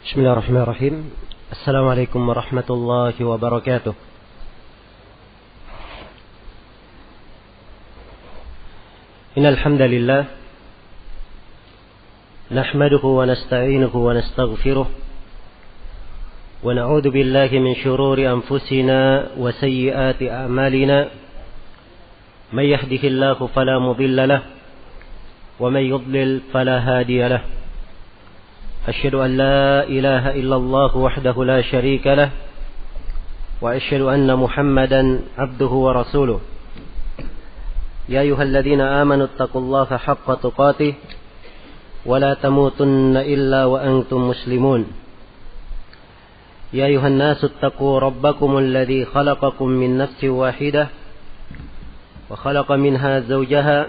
بسم الله الرحمن الرحيم. السلام عليكم ورحمة الله وبركاته. إن الحمد لله نحمده ونستعينه ونستغفره ونعوذ بالله من شرور أنفسنا وسيئات أعمالنا من يهده الله فلا مضل له ومن يضلل فلا هادي له. أشهد أن لا إله إلا الله وحده لا شريك له وأشهد أن محمدا عبده ورسوله. يا أيها الذين آمنوا اتقوا الله حق تقاته ولا تموتن إلا وأنتم مسلمون. يا أيها الناس اتقوا ربكم الذي خلقكم من نفس واحدة وخلق منها زوجها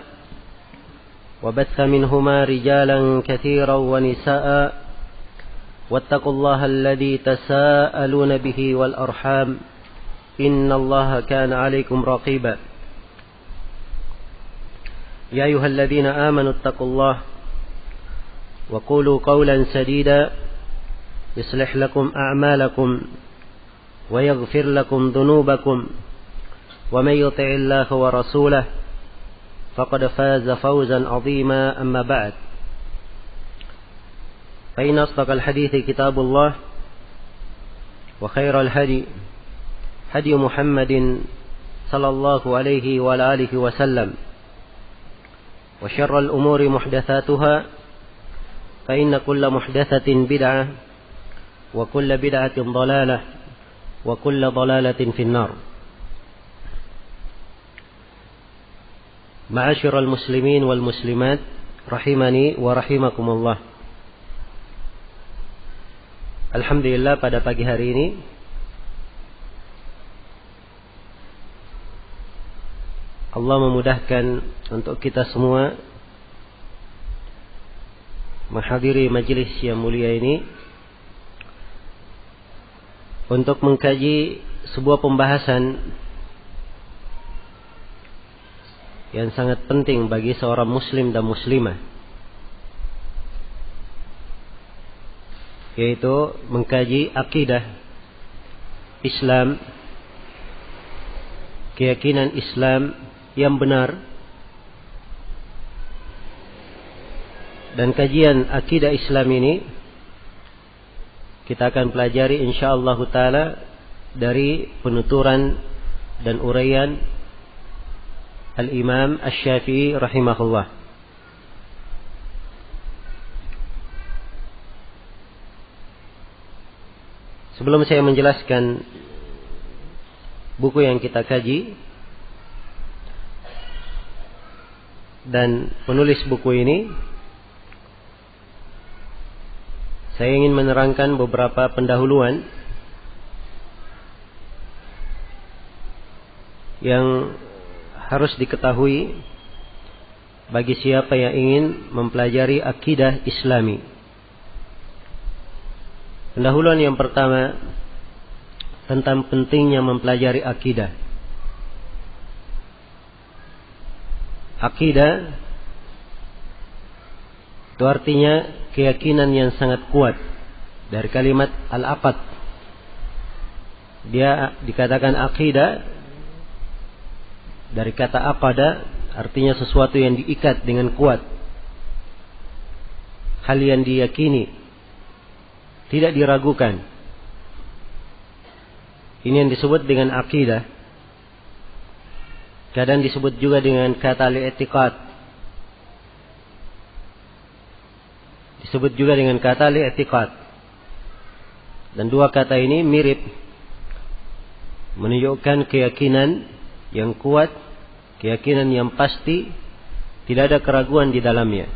وبث منهما رجالا كثيرا ونساء واتقوا الله الذي تساءلون به والأرحام إن الله كان عليكم رقيبا. يا أيها الذين آمنوا اتقوا الله وقولوا قولا سديدا يصلح لكم أعمالكم ويغفر لكم ذنوبكم ومن يطع الله ورسوله فقد فاز فوزا عظيما. أما بعد، فإن أصدق الحديث كتاب الله وخير الهدي هدي محمد صلى الله عليه وآله وسلم وشر الأمور محدثاتها فإن كل محدثة بدعة وكل بدعة ضلالة وكل ضلالة في النار. Ma'asyiral muslimin wal muslimat rahimani wa rahimakumullah. Alhamdulillah, pada pagi hari ini Allah memudahkan untuk kita semua menghadiri majelis yang mulia ini untuk mengkaji sebuah pembahasan yang sangat penting bagi seorang muslim dan muslimah, yaitu mengkaji akidah Islam, keyakinan Islam yang benar. Dan kajian akidah Islam ini kita akan pelajari insyaallah taala dari penuturan dan uraian Al-Imam Asy-Syafi'i rahimahullah. Sebelum saya menjelaskan buku yang kita kaji dan penulis buku ini, saya ingin menerangkan beberapa pendahuluan yang harus diketahui bagi siapa yang ingin mempelajari akidah Islami. Pendahuluan yang pertama tentang pentingnya mempelajari akidah. Akidah itu artinya keyakinan yang sangat kuat. Dari kalimat al-aqad, dia dikatakan akidah dari kata aqada, artinya sesuatu yang diikat dengan kuat, hal yang diyakini, tidak diragukan. Ini yang disebut dengan akidah. Kadang disebut juga dengan kata al-i'tiqad, disebut juga dengan kata al-i'tiqad. Dan dua kata ini mirip, menunjukkan keyakinan yang kuat, keyakinan yang pasti, tidak ada keraguan di dalamnya.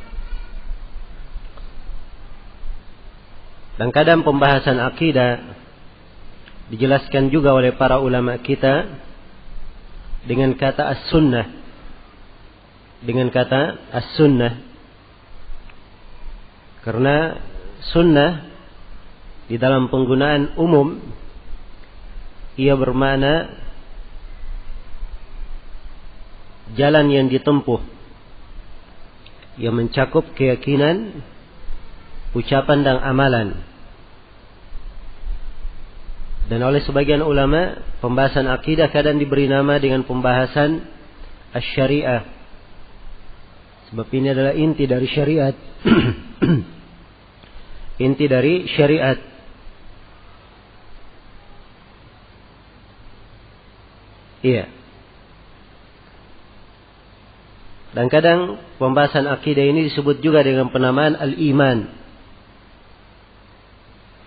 Dan kadang pembahasan akidah dijelaskan juga oleh para ulama kita dengan kata as-sunnah. Dengan kata as-sunnah. Karena sunnah di dalam penggunaan umum ia bermakna jalan yang ditempuh, yang mencakup keyakinan, ucapan dan amalan. Dan oleh sebagian ulama, pembahasan akidah kadang diberi nama dengan pembahasan asy-syariah. Sebab ini adalah inti dari syariat. Inti dari syariat. Iya. Dan kadang pembahasan akidah ini disebut juga dengan penamaan al-iman.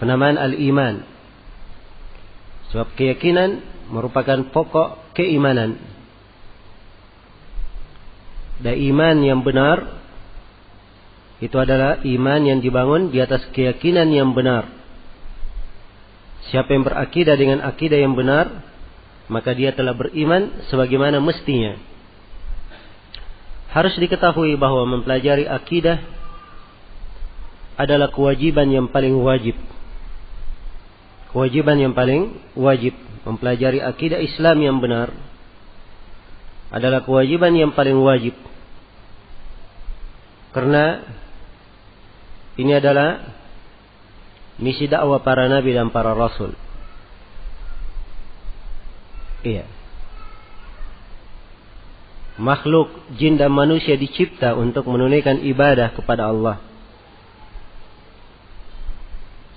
Penamaan al-iman. Sebab keyakinan merupakan pokok keimanan. Dan iman yang benar itu adalah iman yang dibangun di atas keyakinan yang benar. Siapa yang berakidah dengan akidah yang benar, maka dia telah beriman sebagaimana mestinya. Harus diketahui bahwa mempelajari akidah adalah kewajiban yang paling wajib. Kewajiban yang paling wajib. Mempelajari akidah Islam yang benar adalah kewajiban yang paling wajib. Karena ini adalah misi dakwah para nabi dan para rasul. Iya. Makhluk jin dan manusia dicipta untuk menunaikan ibadah kepada Allah.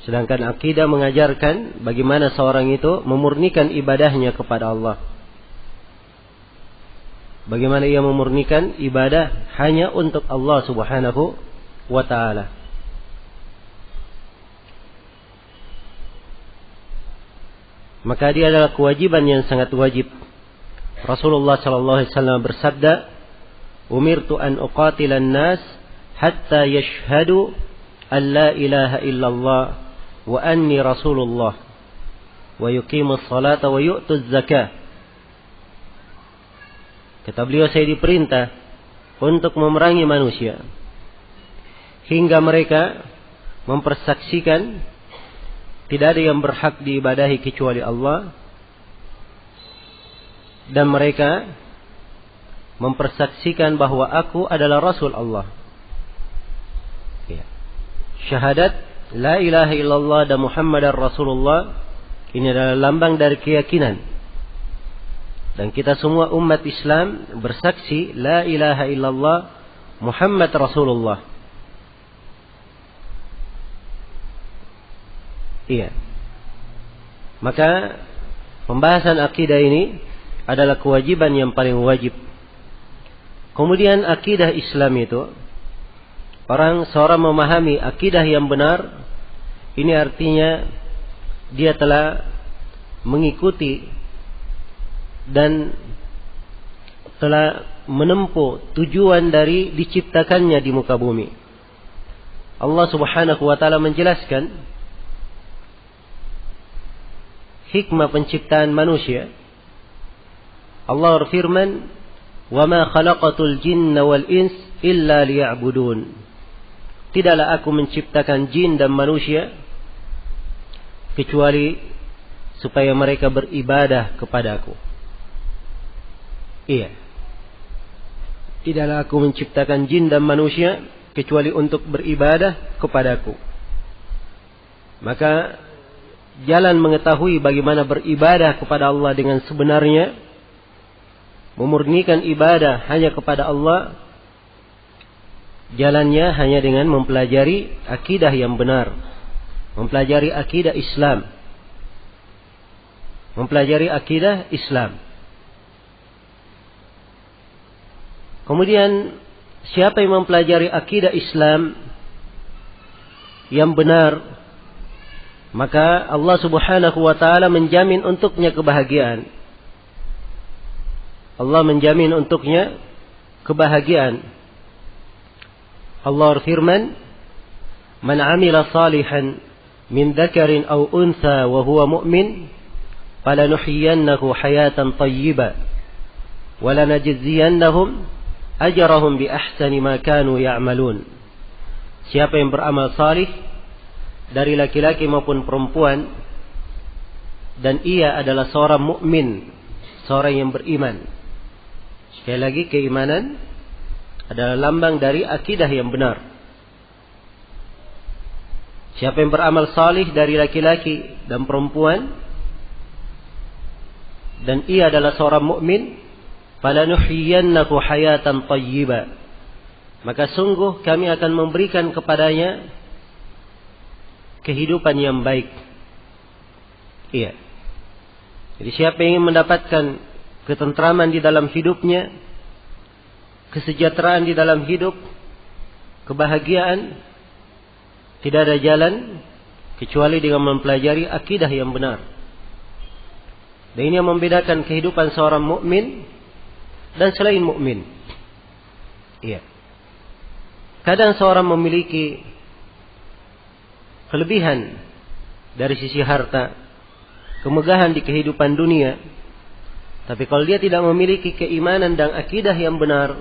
Sedangkan akidah mengajarkan bagaimana seorang itu memurnikan ibadahnya kepada Allah. Bagaimana ia memurnikan ibadah hanya untuk Allah Subhanahu wa ta'ala. Maka dia adalah kewajiban yang sangat wajib. Rasulullah sallallahu alaihi wasallam bersabda, "Umirtu an uqatilan nas hatta yashhadu an la ilaha illallah wa anni rasulullah wa yuqimus salata wa yu'tuz zakah." Kata beliau, saya diperintah untuk memerangi manusia hingga mereka mempersaksikan tidak ada yang berhak diibadahi kecuali Allah, dan mereka mempersaksikan bahwa aku adalah Rasul Allah. Ya. Syahadat la ilaha illallah dan Muhammadar Rasulullah ini adalah lambang dari keyakinan. Dan kita semua umat Islam bersaksi la ilaha illallah Muhammad Rasulullah. Iya. Maka pembahasan akidah ini adalah kewajiban yang paling wajib. Kemudian akidah Islam itu, seorang memahami akidah yang benar, ini artinya dia telah mengikuti dan telah menempuh tujuan dari diciptakannya di muka bumi. Allah Subhanahu wa ta'ala menjelaskan hikmah penciptaan manusia. Allah berfirman, "Wa ma khalaqatul jinna wal ins illa liya'budun." Tidaklah aku menciptakan jin dan manusia kecuali supaya mereka beribadah kepadaku. Iya. Tidaklah aku menciptakan jin dan manusia kecuali untuk beribadah kepadaku. Maka jalan mengetahui bagaimana beribadah kepada Allah dengan sebenarnya, memurnikan ibadah hanya kepada Allah, jalannya hanya dengan mempelajari akidah yang benar, mempelajari akidah Islam, mempelajari akidah Islam. Kemudian siapa yang mempelajari akidah Islam yang benar, maka Allah Subhanahu wa ta'ala menjamin untuknya kebahagiaan. Allah menjamin untuknya kebahagiaan. Allah berfirman, "Man 'amila salihan min dzakarin aw untha wa huwa mu'min, falanuhyiyannahu hayatan thayyibah wa lanajziyannahum ajrahum bi ahsani ma kanu ya'malun." Siapa yang beramal salih dari laki-laki maupun perempuan dan ia adalah seorang mukmin, seorang yang beriman. Sekali lagi, keimanan adalah lambang dari akidah yang benar. Siapa yang beramal salih dari laki-laki dan perempuan, dan ia adalah seorang mukmin, falanuhyiyannahu hayatan thayyibah, maka sungguh kami akan memberikan kepadanya kehidupan yang baik. Iya. Jadi siapa yang ingin mendapatkan ketentraman di dalam hidupnya, kesejahteraan di dalam hidup, kebahagiaan, tidak ada jalan kecuali dengan mempelajari akidah yang benar. Dan ini yang membedakan kehidupan seorang mukmin dan selain mukmin. Iya. Kadang seorang memiliki kelebihan dari sisi harta, kemegahan di kehidupan dunia, tapi kalau dia tidak memiliki keimanan dan akidah yang benar,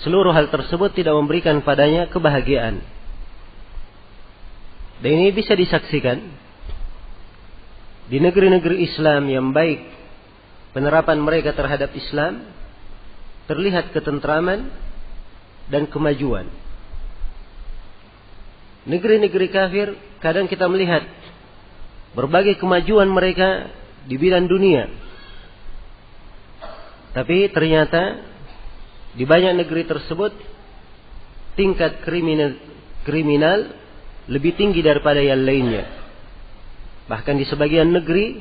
seluruh hal tersebut tidak memberikan padanya kebahagiaan. Dan ini bisa disaksikan di negeri-negeri Islam yang baik, penerapan mereka terhadap Islam terlihat ketentraman dan kemajuan. Negeri-negeri kafir kadang kita melihat berbagai kemajuan mereka di bidang dunia, tapi ternyata di banyak negeri tersebut tingkat kriminal lebih tinggi daripada yang lainnya. Bahkan di sebagian negeri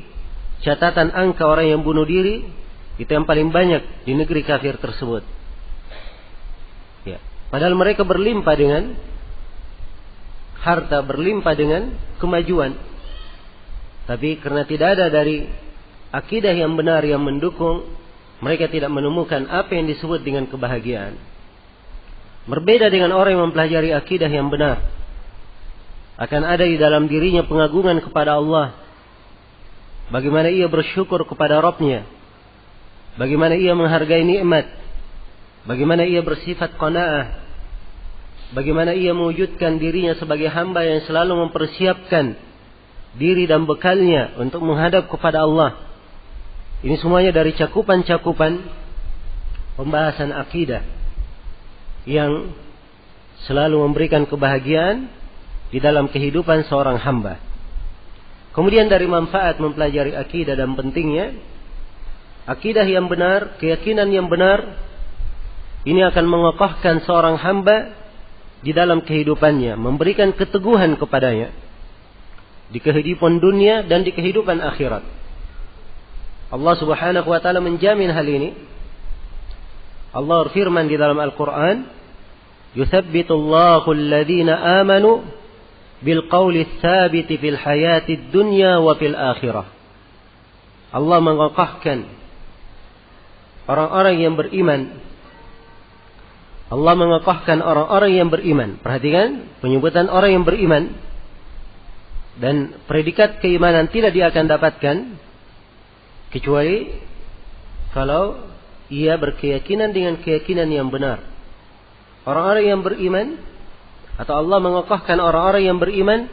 catatan angka orang yang bunuh diri itu yang paling banyak di negeri kafir tersebut. Ya. Padahal mereka berlimpah dengan harta, berlimpah dengan kemajuan. Tapi karena tidak ada dari akidah yang benar yang mendukung, mereka tidak menemukan apa yang disebut dengan kebahagiaan. Berbeda dengan orang yang mempelajari akidah yang benar. Akan ada di dalam dirinya pengagungan kepada Allah. Bagaimana ia bersyukur kepada Rabbnya. Bagaimana ia menghargai nikmat. Bagaimana ia bersifat qanaah. Bagaimana ia mewujudkan dirinya sebagai hamba yang selalu mempersiapkan diri dan bekalnya untuk menghadap kepada Allah. Ini semuanya dari cakupan-cakupan pembahasan akidah yang selalu memberikan kebahagiaan di dalam kehidupan seorang hamba. Kemudian dari manfaat mempelajari akidah dan pentingnya, akidah yang benar, keyakinan yang benar, ini akan mengokohkan seorang hamba di dalam kehidupannya, memberikan keteguhan kepadanya di kehidupan dunia dan di kehidupan akhirat. Allah Subhanahu wa taala menjamin hal ini. Allah berfirman di dalam Al-Qur'an, "Yuthabbitullahu alladhina amanu bil qawli tsabiti fil hayatid dunya wa fil akhirah." Allah mengokohkan orang-orang yang beriman. Allah mengokohkan orang-orang yang beriman. Perhatikan penyebutan orang yang beriman. Dan predikat keimanan tidak dia akan dapatkan kecuali kalau ia berkeyakinan dengan keyakinan yang benar. Orang-orang yang beriman, atau Allah mengokohkan orang-orang yang beriman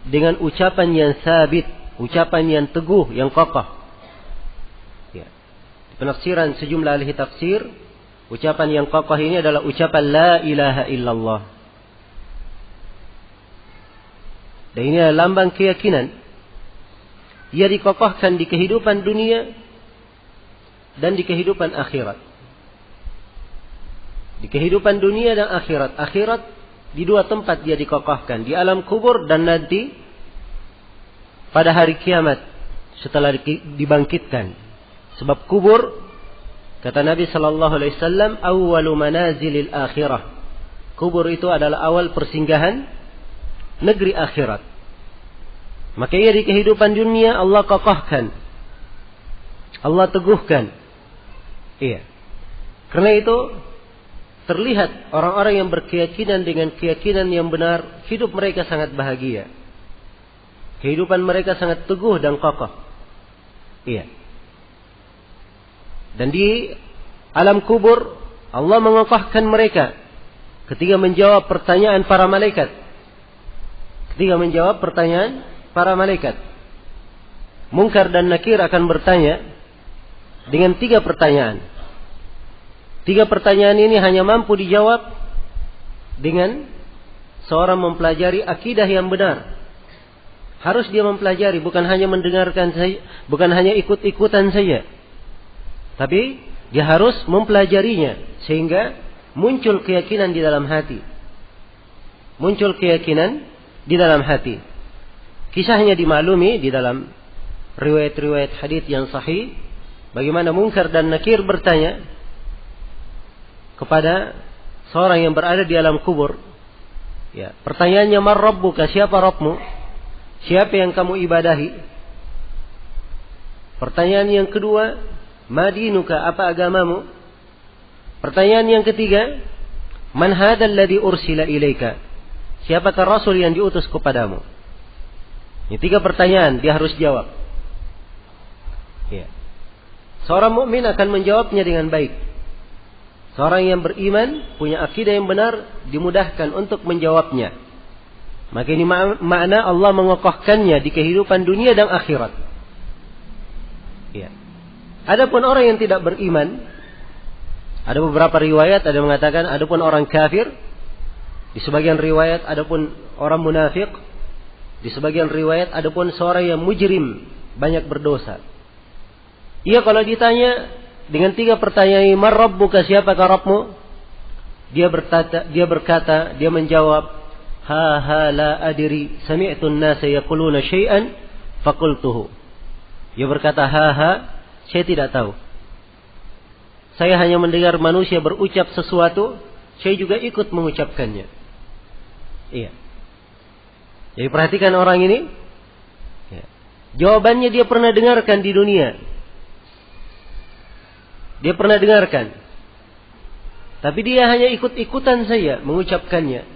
dengan ucapan yang sabit, ucapan yang teguh, yang kokoh. Ya. Penafsiran sejumlah ahli tafsir, ucapan yang kokoh ini adalah ucapan la ilaha illallah. Dan ini adalah lambang keyakinan. Ia dikokohkan di kehidupan dunia dan di kehidupan akhirat. Di kehidupan dunia dan akhirat. Akhirat di dua tempat dia dikokohkan, di alam kubur dan nanti pada hari kiamat setelah dibangkitkan. Sebab kubur, kata Nabi sallallahu alaihi wasallam, awwalu manazilil akhirah. Kubur itu adalah awal persinggahan negeri akhirat. Maka ia di kehidupan dunia Allah kokohkan, Allah teguhkan. Iya. Karena itu terlihat orang-orang yang berkeyakinan dengan keyakinan yang benar, hidup mereka sangat bahagia. Kehidupan mereka sangat teguh dan kokoh. Iya. Dan di alam kubur Allah mengokohkan mereka ketika menjawab pertanyaan para malaikat. Ketika menjawab pertanyaan para malaikat, Munkar dan Nakir akan bertanya dengan 3 pertanyaan. 3 pertanyaan ini hanya mampu dijawab dengan seorang mempelajari akidah yang benar. Harus dia mempelajari, bukan hanya mendengarkan saja, bukan hanya ikut-ikutan saja. Tapi dia harus mempelajarinya sehingga muncul keyakinan di dalam hati. Muncul keyakinan di dalam hati. Kisahnya dimaklumi di dalam riwayat-riwayat hadits yang sahih, bagaimana Munkar dan Nakir bertanya kepada seorang yang berada di alam kubur. Ya, pertanyaannya, "Man rabbuka?" Siapa Rabbmu? Siapa yang kamu ibadahi? Pertanyaan yang kedua, "Ma dinuka?" Apa agamamu? Pertanyaan yang ketiga, "Man hadzal ladzi ursila ilaika?" Siapakah Rasul yang diutus kepadamu? Ini 3 pertanyaan dia harus jawab. Ya. Seorang mukmin akan menjawabnya dengan baik. Seorang yang beriman, punya akidah yang benar, dimudahkan untuk menjawabnya. Maka ini makna Allah mengokohkannya di kehidupan dunia dan akhirat. Ya. Adapun orang yang tidak beriman, ada beberapa riwayat ada mengatakan adapun orang kafir, di sebagian riwayat adapun orang munafik, di sebagian riwayat adapun seorang yang mujrim, banyak berdosa. Ia kalau ditanya dengan 3 pertanyaan, "Man rabbuka?" Siapakah Rabbmu? Dia menjawab, "Ha la adri, sami'tu an-nasa yaquluna syai'an faqultuhu." Dia berkata, saya tidak tahu. Saya hanya mendengar manusia berucap sesuatu, saya juga ikut mengucapkannya. Iya. Jadi perhatikan orang ini. Ya. Jawabannya dia pernah dengarkan di dunia. Dia pernah dengarkan. Tapi dia hanya ikut-ikutan saja mengucapkannya.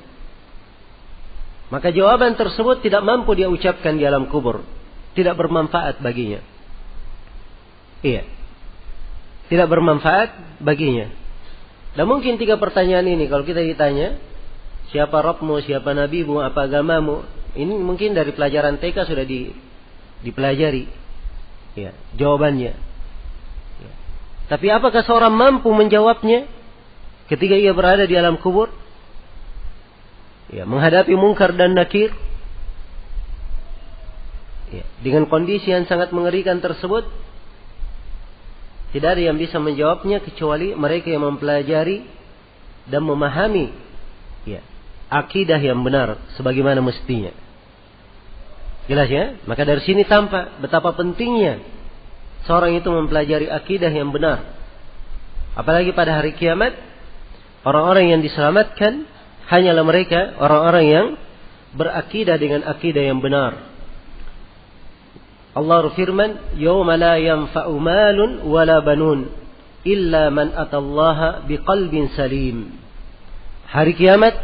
Maka jawaban tersebut tidak mampu dia ucapkan di alam kubur. Tidak bermanfaat baginya. Iya. Tidak bermanfaat baginya. Dan mungkin 3 pertanyaan ini kalau kita ditanya, siapa Rabbmu, siapa Nabimu, apa agamamu, ini mungkin dari pelajaran TK sudah dipelajari. Ya, jawabannya. Ya. Tapi apakah seorang mampu menjawabnya ketika ia berada di alam kubur? Ya, menghadapi Munkar dan Nakir. Ya, dengan kondisi yang sangat mengerikan tersebut, tidak ada yang bisa menjawabnya kecuali mereka yang mempelajari dan memahami ya, akidah yang benar sebagaimana mestinya. Jelas ya? Maka dari sini tampak betapa pentingnya seorang itu mempelajari akidah yang benar. Apalagi pada hari kiamat, orang-orang yang diselamatkan hanyalah mereka orang-orang yang berakidah dengan akidah yang benar. Allah berfirman, "Yauma la yanfa'u malun wala banun illa man atallaha biqalbin salim." Hari kiamat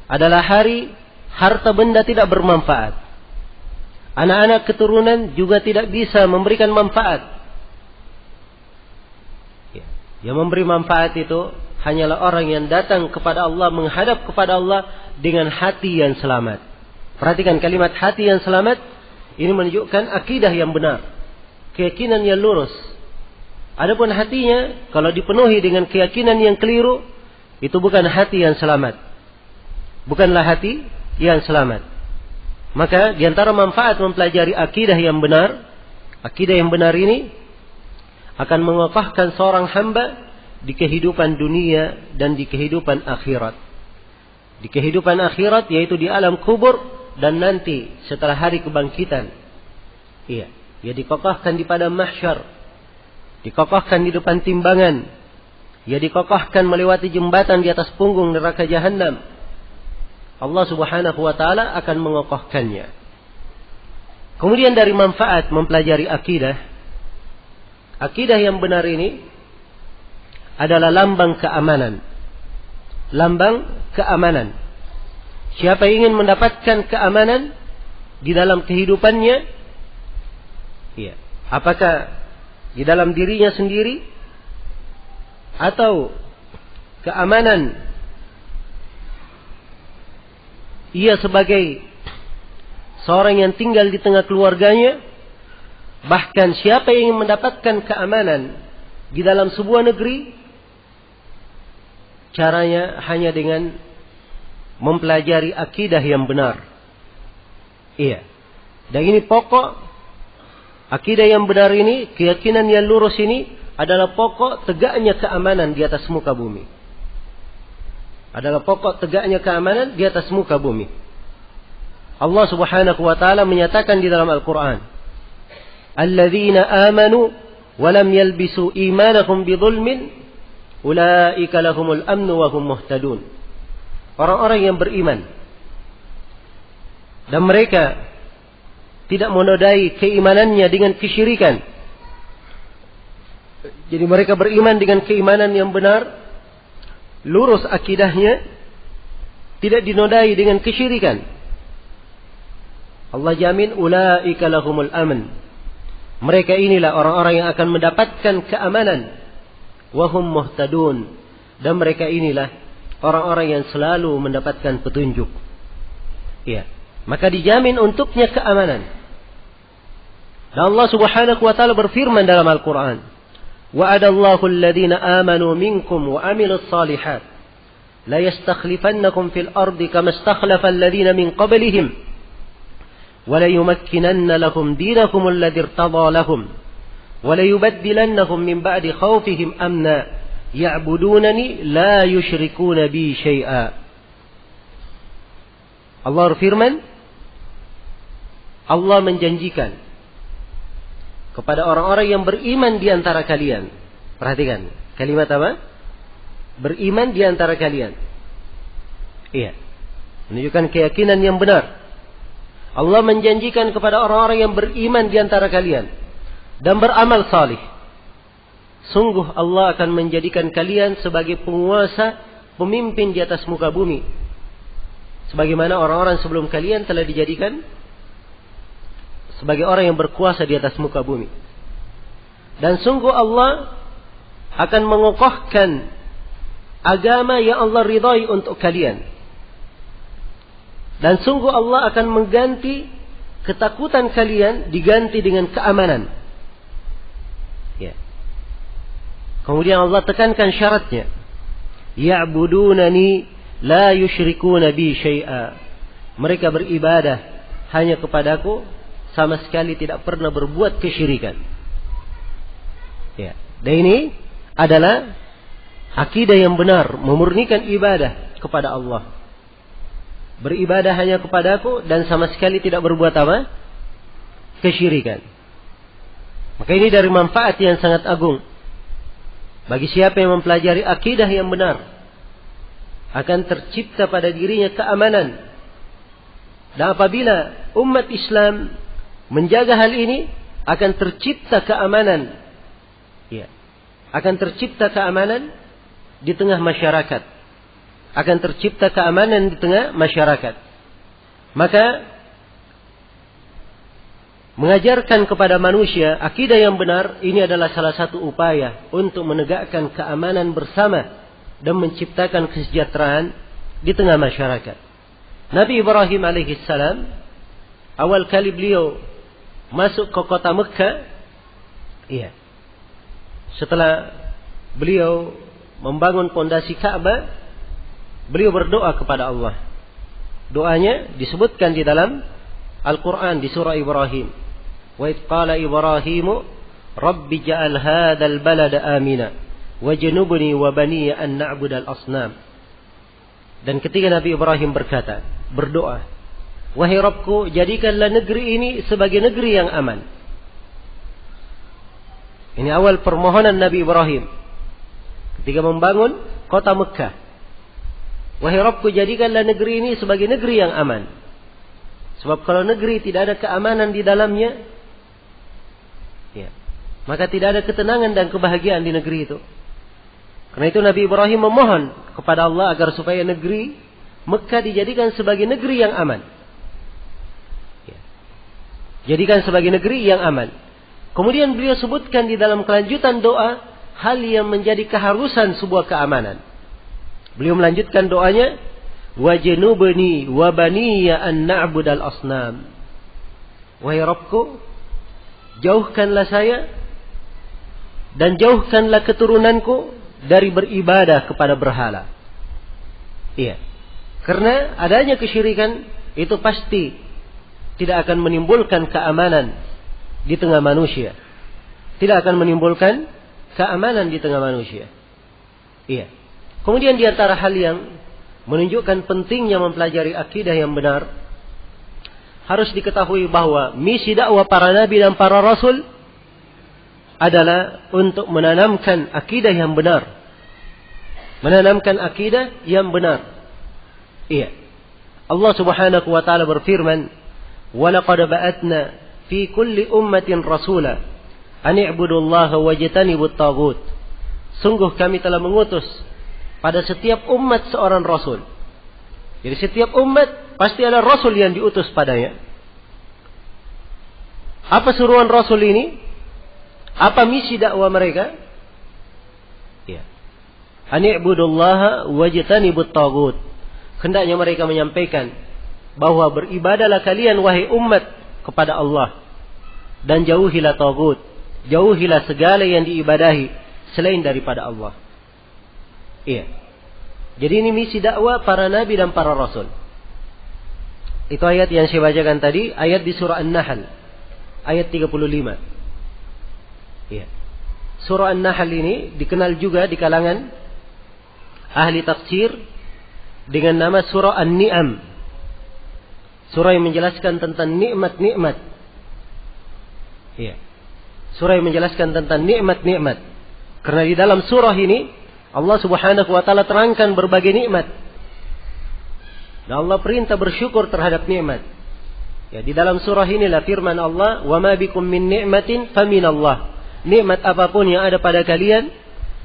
adalah hari harta benda tidak bermanfaat. Anak-anak keturunan juga tidak bisa memberikan manfaat. Yang memberi manfaat itu hanyalah orang yang datang kepada Allah, menghadap kepada Allah dengan hati yang selamat. Perhatikan kalimat hati yang selamat. Ini menunjukkan akidah yang benar, keyakinan yang lurus. Adapun hatinya, kalau dipenuhi dengan keyakinan yang keliru, itu bukan hati yang selamat. Bukanlah hati yang selamat. Maka diantara manfaat mempelajari akidah yang benar, akidah yang benar ini akan mengokohkan seorang hamba di kehidupan dunia dan di kehidupan akhirat. Di kehidupan akhirat yaitu di alam kubur dan nanti setelah hari kebangkitan. Iya, ia dikokohkan di padang mahsyar, dikokohkan di depan timbangan, ia dikokohkan melewati jembatan di atas punggung neraka jahanam. Allah Subhanahu wa taala akan mengokohkannya. Kemudian dari manfaat mempelajari akidah, akidah yang benar ini adalah lambang keamanan. Lambang keamanan. Siapa yang ingin mendapatkan keamanan di dalam kehidupannya, ya, apakah di dalam dirinya sendiri atau keamanan ia sebagai seorang yang tinggal di tengah keluarganya, bahkan siapa yang ingin mendapatkan keamanan di dalam sebuah negeri, caranya hanya dengan mempelajari akidah yang benar. Iya. Dan ini pokok akidah yang benar ini, keyakinan yang lurus ini adalah pokok tegaknya keamanan di atas muka bumi. Adalah pokok tegaknya keamanan di atas muka bumi. Allah Subhanahu wa taala menyatakan di dalam Al-Qur'an, "Alladzina amanu wa lam yalbisu imanahum bidzulmin, ulaika lahumul amnu wa hum muhtadun." Orang-orang yang beriman dan mereka tidak menodai keimanannya dengan kesyirikan. Jadi mereka beriman dengan keimanan yang benar, lurus akidahnya, tidak dinodai dengan kesyirikan. Allah jamin ulaika lahumul aman. Mereka inilah orang-orang yang akan mendapatkan keamanan. Wahum muhtadun. Dan mereka inilah orang-orang yang selalu mendapatkan petunjuk. Ya. Maka dijamin untuknya keamanan. Dan Allah Subhanahu wa taala berfirman dalam Al-Qur'an, "Wa'adallahu alladhina amanu minkum wa 'amilus shalihat la yastakhlifannakum fil ardi kama istakhlafa alladhina min qablihim wa la yumakkinanna lahum dinakum alladhi irtada lahum wa la yubaddilannahum min ba'di khawfihim amna ya'budunani la yushrikuna bi syai'a." Allah berfirman, Allah menjanjikan kepada orang-orang yang beriman di antara kalian. Perhatikan, kalimat apa? Beriman di antara kalian. Iya. Menunjukkan keyakinan yang benar. Allah menjanjikan kepada orang-orang yang beriman di antara kalian dan beramal salih. Sungguh Allah akan menjadikan kalian sebagai penguasa, pemimpin di atas muka bumi. Sebagaimana orang-orang sebelum kalian telah dijadikan sebagai orang yang berkuasa di atas muka bumi. Dan sungguh Allah akan mengokohkan agama yang Allah ridhai untuk kalian. Dan sungguh Allah akan mengganti ketakutan kalian diganti dengan keamanan. Ya. Kemudian Allah tekankan syaratnya. Ya'budunani la yusyrikuna bi syai'a. Mereka beribadah hanya kepadaku, sama sekali tidak pernah berbuat kesyirikan. Ya. Dan ini adalah akidah yang benar, memurnikan ibadah kepada Allah. Beribadah hanya kepadaku dan sama sekali tidak berbuat apa? Kesyirikan. Maka ini dari manfaat yang sangat agung. Bagi siapa yang mempelajari akidah yang benar, akan tercipta pada dirinya keamanan. Dan apabila umat Islam menjaga hal ini, akan tercipta keamanan. Ya. Akan tercipta keamanan di tengah masyarakat. Akan tercipta keamanan di tengah masyarakat. Maka mengajarkan kepada manusia akidah yang benar, ini adalah salah satu upaya untuk menegakkan keamanan bersama dan menciptakan kesejahteraan di tengah masyarakat. Nabi Ibrahim alaihissalam, awal kali beliau masuk ke kota Mekah, iya, setelah beliau membangun pondasi Ka'bah, beliau berdoa kepada Allah. Doanya disebutkan di dalam Al-Quran di surah Ibrahim. Wa idh qala Ibrahimu Rabbi ja'al hadzal balada amina wajnubni wa baniya an na'budal asnam. Dan ketika Nabi Ibrahim berkata, berdoa, wahai Rabbku, jadikanlah negeri ini sebagai negeri yang aman. Ini awal permohonan Nabi Ibrahim ketika membangun kota Mekah. Wahai Rabbku, jadikanlah negeri ini sebagai negeri yang aman. Sebab kalau negeri tidak ada keamanan di dalamnya, ya, maka tidak ada ketenangan dan kebahagiaan di negeri itu. Karena itu Nabi Ibrahim memohon kepada Allah agar supaya negeri Mekah dijadikan sebagai negeri yang aman. Ya. Jadikan sebagai negeri yang aman. Kemudian beliau sebutkan di dalam kelanjutan doa hal yang menjadi keharusan sebuah keamanan. Beliau melanjutkan doanya, wajnubni wa baniya an na'budal asnam. Wahai Rabbku, jauhkanlah saya dan jauhkanlah keturunanku dari beribadah kepada berhala. Iya. Karena adanya kesyirikan itu pasti tidak akan menimbulkan keamanan di tengah manusia. Tidak akan menimbulkan keamanan di tengah manusia. Iya. Kemudian di antara hal yang menunjukkan pentingnya mempelajari akidah yang benar, harus diketahui bahwa misi dakwah para nabi dan para rasul adalah untuk menanamkan akidah yang benar. Menanamkan akidah yang benar. Iya. Allah Subhanahu wa taala berfirman, "Wa laqad ba'atna fi kulli ummatin rasula an i'budullaha wajtanibut taghut." Sungguh kami telah mengutus pada setiap umat seorang rasul. Jadi setiap umat pasti ada rasul yang diutus padanya. Apa suruhan rasul ini? Apa misi dakwah mereka? Ya. An i'budullaha wajtanibut taghut. Hendaknya mereka menyampaikan bahwa beribadahlah kalian wahai umat kepada Allah dan jauhilah taghut, jauhilah segala yang diibadahi selain daripada Allah. Iya. Jadi ini misi dakwah para nabi dan para rasul. Itu ayat yang saya bacakan tadi, ayat di surah An-Nahl, ayat 35. Iya. Surah An-Nahl ini dikenal juga di kalangan ahli tafsir dengan nama surah An-Ni'am. Surah yang menjelaskan tentang nikmat-nikmat. Iya. Surah yang menjelaskan tentang nikmat-nikmat. Karena di dalam surah ini Allah Subhanahu wa taala terangkan berbagai nikmat. Dan Allah perintah bersyukur terhadap nikmat. Ya, di dalam surah inilah firman Allah, "Wa ma bikum min ni'matin faminallah." Nikmat apapun yang ada pada kalian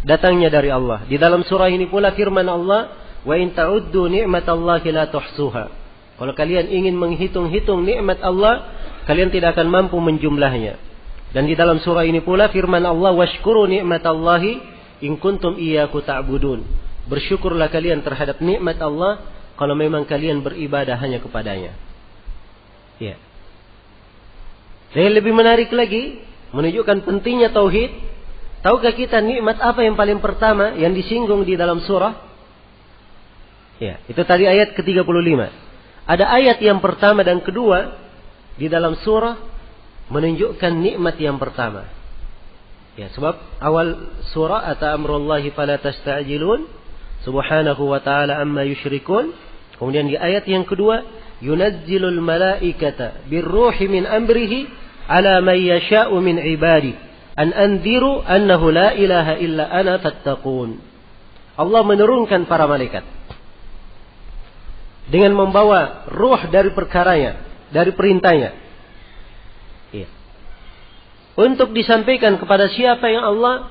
datangnya dari Allah. Di dalam surah ini pula firman Allah, "Wa in ta'uddu ni'matallahi la tuhsuha." Kalau kalian ingin menghitung-hitung nikmat Allah, kalian tidak akan mampu menjumlahnya. Dan di dalam surah ini pula firman Allah, "Washkuru ni'matallahi in kuntum iyyahu ta'budun." Bersyukurlah kalian terhadap nikmat Allah kalau memang kalian beribadah hanya kepadanya. Ya. Dan lebih menarik lagi, menunjukkan pentingnya tauhid. Tahukah kita nikmat apa yang paling pertama yang disinggung di dalam surah? Ya, itu tadi ayat ke-35. Ada ayat yang pertama dan kedua di dalam surah menunjukkan nikmat yang pertama. Ya, sebab awal surah ata amrullahi fala tasta'jilun subhanahu wa ta'ala amma yusyrikun. Kemudian di ayat yang kedua, yunazzilul malaikata birruhi min amrihi ala man yasha'u min ibadi an anziru annahu la ilaha illa ana fattaqun. Allah menurunkan para malaikat dengan membawa ruh dari perkaranya, dari perintahnya. Iya. Untuk disampaikan kepada siapa yang Allah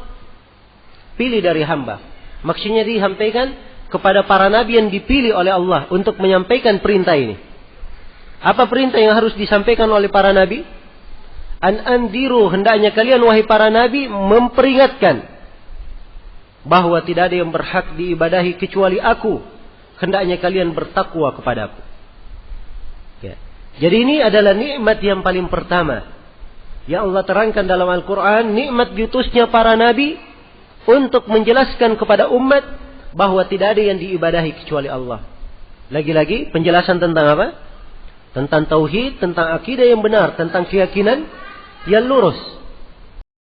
pilih dari hamba. Maksudnya disampaikan kepada para nabi yang dipilih oleh Allah untuk menyampaikan perintah ini. Apa perintah yang harus disampaikan oleh para nabi? An andiru, hendaknya kalian wahai para nabi memperingatkan bahwa tidak ada yang berhak diibadahi kecuali aku. Hendaknya kalian bertakwa kepadaku. Ya. Jadi ini adalah nikmat yang paling pertama yang Allah terangkan dalam Al-Quran. Nikmat diutusnya para nabi untuk menjelaskan kepada umat bahwa tidak ada yang diibadahi kecuali Allah. Lagi-lagi penjelasan tentang apa? Tentang tauhid, tentang akidah yang benar, tentang keyakinan yang lurus.